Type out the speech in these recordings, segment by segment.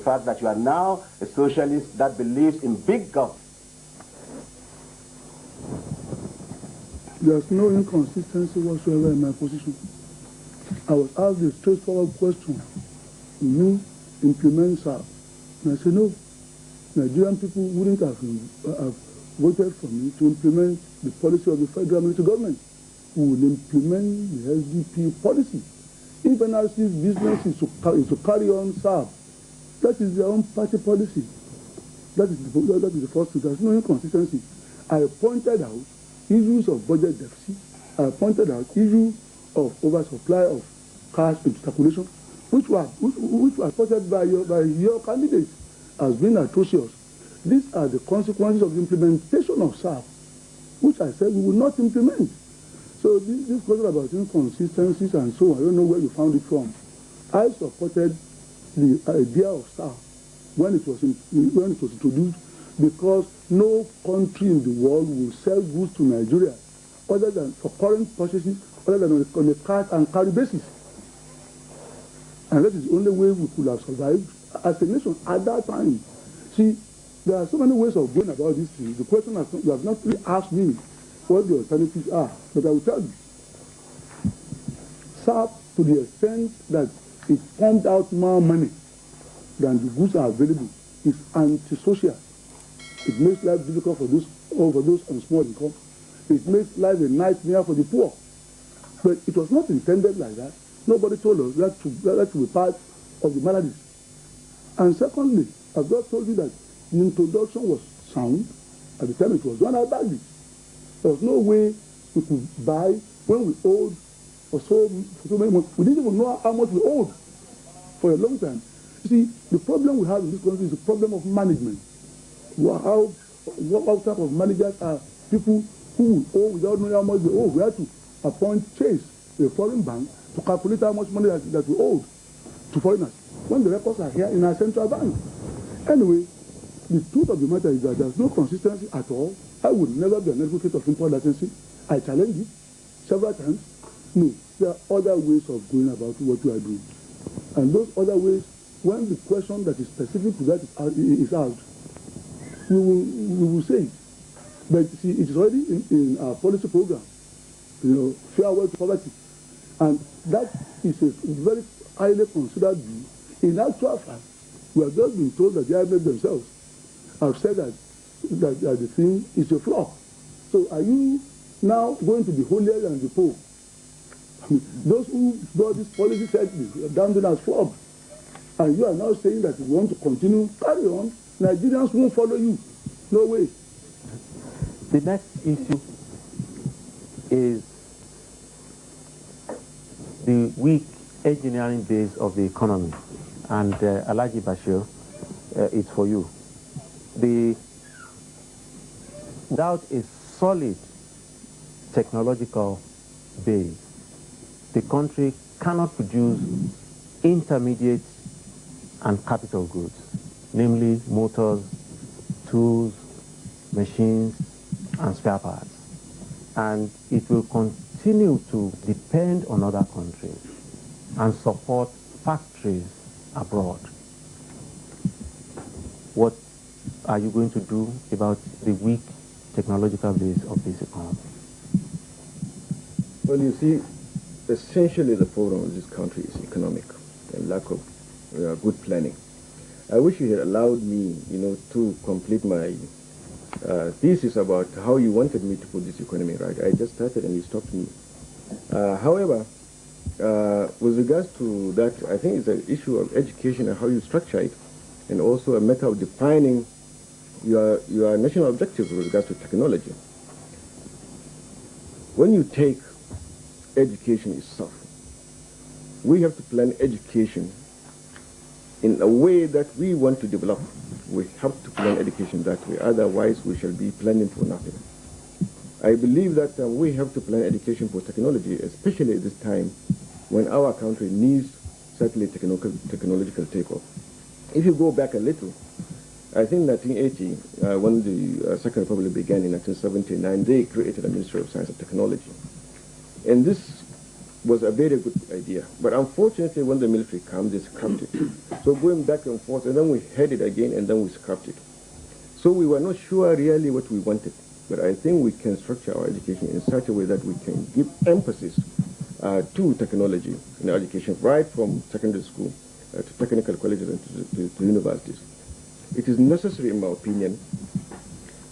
fact that you are now a socialist that believes in big government. There's no inconsistency whatsoever in my position. I was asked a straightforward question. Will you implement SAP? And I said no. Nigerian people wouldn't have voted for me to implement the policy of the federal military government. We will implement the SDP policy. If NRC's business is to carry on SAP, that is their own party policy. That is the first thing. There's no inconsistency. I pointed out issues of budget deficit. I pointed out issues of oversupply of cash into circulation, which were reported by your candidates as being atrocious. These are the consequences of the implementation of SAP, which I said we will not implement. So this question about inconsistencies and so on, I don't know where you found it from. I supported the idea of SAP when it was introduced, because no country in the world will sell goods to Nigeria other than for current purchases, other than on a cash and carry basis. And that is the only way we could have survived as a nation at that time. See, there are so many ways of going about this thing. The question you have not really asked me what the alternatives are, but I will tell you. SAP, to the extent that it pumped out more money than the goods are available, is antisocial. It makes life difficult for those on small income. It makes life a nightmare for the poor. But it was not intended like that. Nobody told us that to be part of the maladies. And secondly, I've just told you that the introduction was sound. At the time it was done, I bagged it. There was no way we could buy when we owed for so many months. We didn't even know how much we owed for a long time. You see, the problem we have in this country is the problem of management. What type of managers are people who owe without knowing how much they owe? We had to appoint Chase, a foreign bank, to calculate how much money that we owed to foreigners, when the records are here in our central bank. Anyway, the truth of the matter is that there's no consistency at all. I would never be an advocate of import licensing. I challenged it several times. No, there are other ways of going about what you are doing. And those other ways, when the question that is specific to that is asked, we will say it. But see, it is already in our policy program, farewell to poverty. And that is a very highly considered view. In actual fact, we have just been told that the IMF themselves have said that the thing is a flaw. So are you now going to be holier than the Pope? I mean, those who brought this policy said damned as flawed. And you are now saying that you want to continue, carry on. Nigerians won't follow you. No way. The next issue is the weak engineering base of the economy. And Alhaji Bashir, it's for you. Without a solid technological base, the country cannot produce intermediate and capital goods, namely motors, tools, machines, and spare parts. And it will continue to depend on other countries and support factories abroad. What are you going to do about the weak technological base of this economy? Well, you see, essentially the problem of this country is economic and lack of good planning. I wish you had allowed me, to complete my thesis about how you wanted me to put this economy right. I just started and you stopped me. However, with regards to that, I think it's an issue of education and how you structure it, and also a matter of defining your national objectives with regards to technology. When you take education itself, we have to plan education in a way that we want to develop. We have to plan education that way, otherwise we shall be planning for nothing. I believe that we have to plan education for technology, especially at this time when our country needs certainly technological takeoff. If you go back a little, I think 1980, when the Second Republic began in 1979, they created a Ministry of Science and Technology. And this was a very good idea. But unfortunately, when the military comes, they scrapped it. So going back and forth, and then we had it again, and then we scrapped it. So we were not sure really what we wanted. But I think we can structure our education in such a way that we can give emphasis to technology in education, right from secondary school to technical colleges and to universities. It is necessary, in my opinion,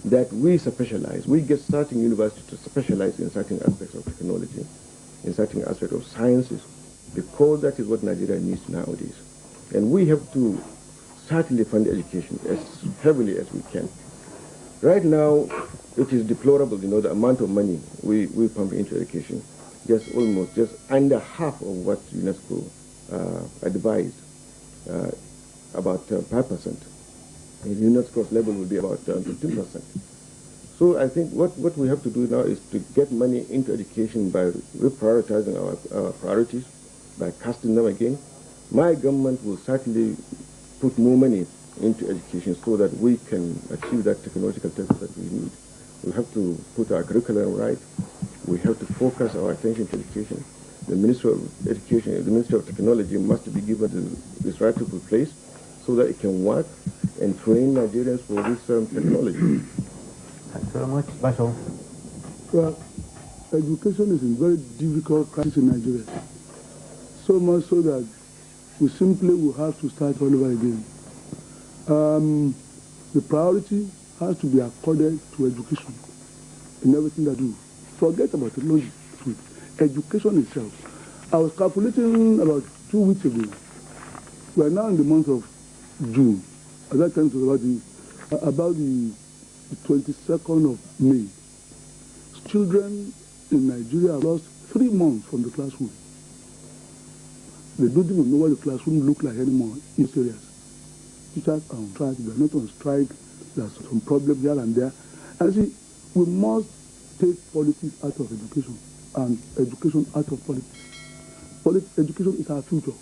that we specialize. We get certain universities to specialize in certain aspects of technology, in certain aspects of sciences, because that is what Nigeria needs nowadays. And we have to certainly fund education as heavily as we can. Right now, it is deplorable, the amount of money we pump into education, just under half of what UNESCO advised, about 5%. And UNESCO's level will be about 15%. So I think what we have to do now is to get money into education by reprioritizing our priorities, by casting them again. My government will certainly put more money into education so that we can achieve that technological test that we need. We have to put our curriculum right. We have to focus our attention to education. The Ministry of Education, the Ministry of Technology must be given this rightful place so that it can work and train Nigerians for this technology. Thanks very much. Bashir. Well, education is in very difficult crisis in Nigeria. So much so that we simply will have to start all over again. The priority has to be accorded to education in everything that we do. Forget about technology. Education itself. I was calculating about 2 weeks ago. We are now in the month of June. At that time it was about the 22nd of May. Children in Nigeria have lost 3 months from the classroom. They don't even know what the classroom look like anymore in areas. Teachers are on strike, they are not on strike, there's some problem here and there. And see, we must take politics out of education and education out of politics. Education is our future.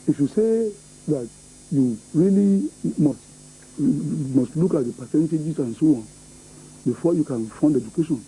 If you say that you really must look at the percentages and so on before you can fund education,